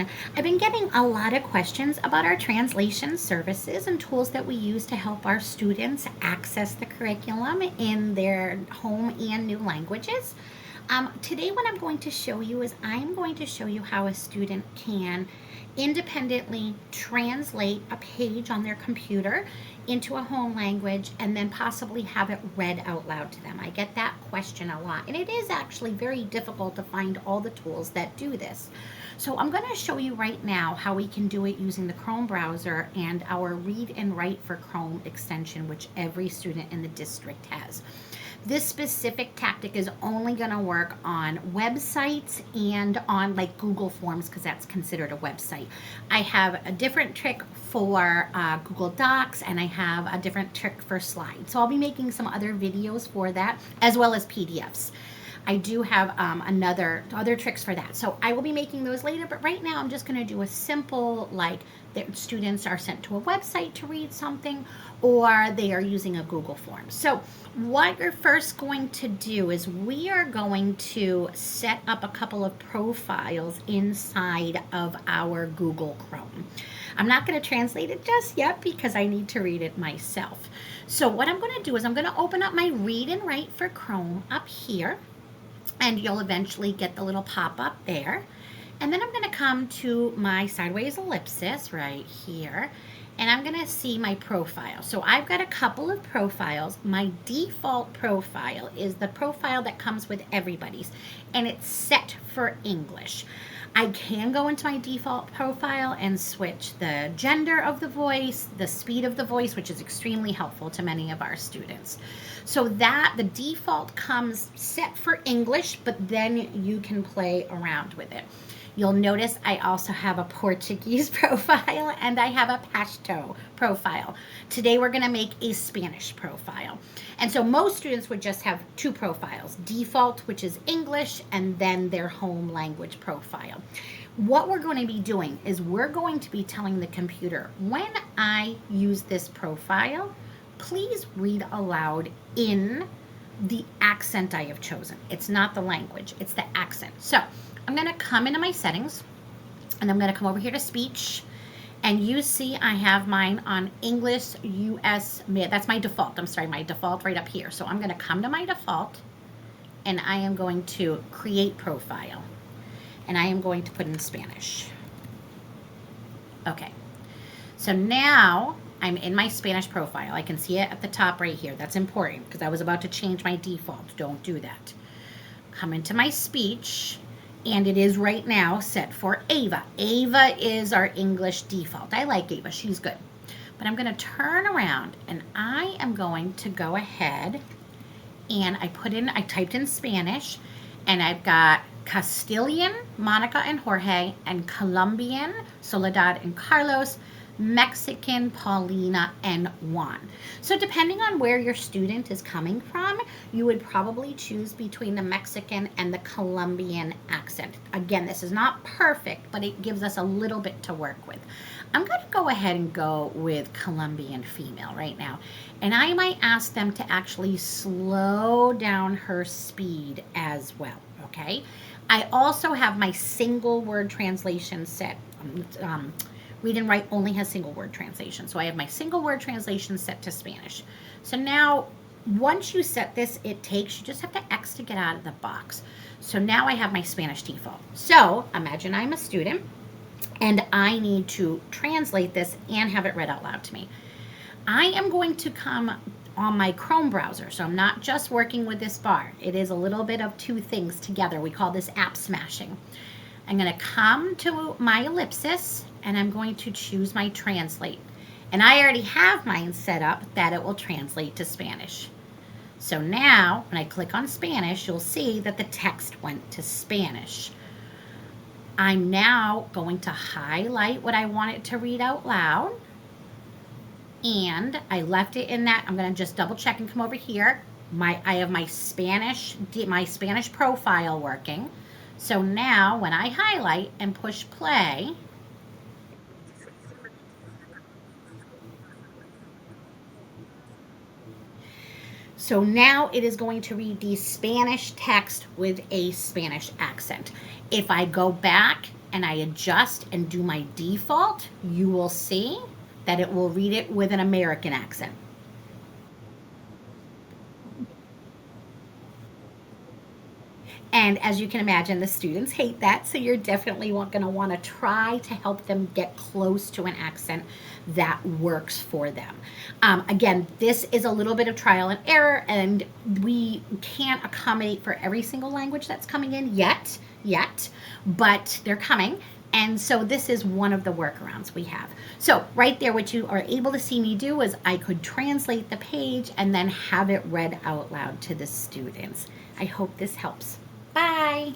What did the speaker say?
everyone. I've been getting a lot of questions about our translation services and tools that we use to help our students access the curriculum in their home and new languages. Today, what I'm going to show you is I'm going to show you how a student can independently translate a page on their computer into a home language and then possibly have it read out loud to them. I get that question a lot, and it is actually very difficult to find all the tools that do this. So I'm going to show you right now how we can do it using the Chrome browser and our Read and Write for Chrome extension, which every student in the district has. This specific tactic is only going to work on websites and on like Google Forms, because that's considered a website. I have a different trick for Google Docs, and I have a different trick for slides. So I'll be making some other videos for that, as well as PDFs. I do have other tricks for that. So I will be making those later, but right now I'm just going to do a simple, like that students are sent to a website to read something, or they are using a Google form. So what you're first going to do is we are going to set up a couple of profiles inside of our Google Chrome. I'm not going to translate it just yet because I need to read it myself. So what I'm going to do is I'm going to open up my Read and Write for Chrome up here, and you'll eventually get the little pop-up there. And then I'm going to come to my sideways ellipsis right here, and I'm going to see my profile. So I've got a couple of profiles. My default profile is the profile that comes with everybody's, and it's set for English. I can go into my default profile and switch the gender of the voice, the speed of the voice, which is extremely helpful to many of our students. So that the default comes set for English, but then you can play around with it. You'll notice I also have a Portuguese profile and I have a Pashto profile. Today we're going to make a Spanish profile. And so most students would just have two profiles, default, which is English, and then their home language profile. What we're going to be doing is we're going to be telling the computer, when I use this profile, please read aloud in the accent I have chosen. It's not the language, it's the accent. So I'm going to come into my settings, and I'm going to come over here to speech, and you see I have mine on English US Mid. That's my default. I'm sorry, my default right up here. So I'm going to come to my default, and I am going to create profile, and I am going to put in Spanish. Okay, so now I'm in my Spanish profile. I can see it at the top right here. That's important because I was about to change my default. Don't do that. Come into my speech, and it is right now set for Ava. Ava is our English default. I like Ava. She's good. But I'm going to turn around, and I am going to go ahead, and I typed in Spanish, and I've got Castilian, Monica and Jorge, and Colombian, Soledad and Carlos, Mexican, Paulina, and Juan. So depending on where your student is coming from, you would probably choose between the Mexican and the Colombian accent. Again, this is not perfect, but it gives us a little bit to work with. I'm going to go ahead and go with Colombian female right now. And I might ask them to actually slow down her speed as well, okay? I also have my single word translation set. Read and Write only has single word translation. So I have my single word translation set to Spanish. So now, once you set this, you just have to X to get out of the box. So now I have my Spanish default. So imagine I'm a student and I need to translate this and have it read out loud to me. I am going to come on my Chrome browser. So I'm not just working with this bar. It is a little bit of two things together. We call this app smashing. I'm going to come to my ellipsis, and I'm going to choose my translate. And I already have mine set up that it will translate to Spanish. So now, when I click on Spanish, you'll see that the text went to Spanish. I'm now going to highlight what I want it to read out loud. And I left it in that. I'm going to just double check and come over here. I have my Spanish profile working. So now when I highlight and push play, so now it is going to read the Spanish text with a Spanish accent. If I go back and I adjust and do my default, you will see that it will read it with an American accent. And as you can imagine, the students hate that. So you're definitely going to want to try to help them get close to an accent that works for them. Again, this is a little bit of trial and error, and we can't accommodate for every single language that's coming in yet, but they're coming. And so this is one of the workarounds we have. So right there, what you are able to see me do is I could translate the page and then have it read out loud to the students. I hope this helps. Bye.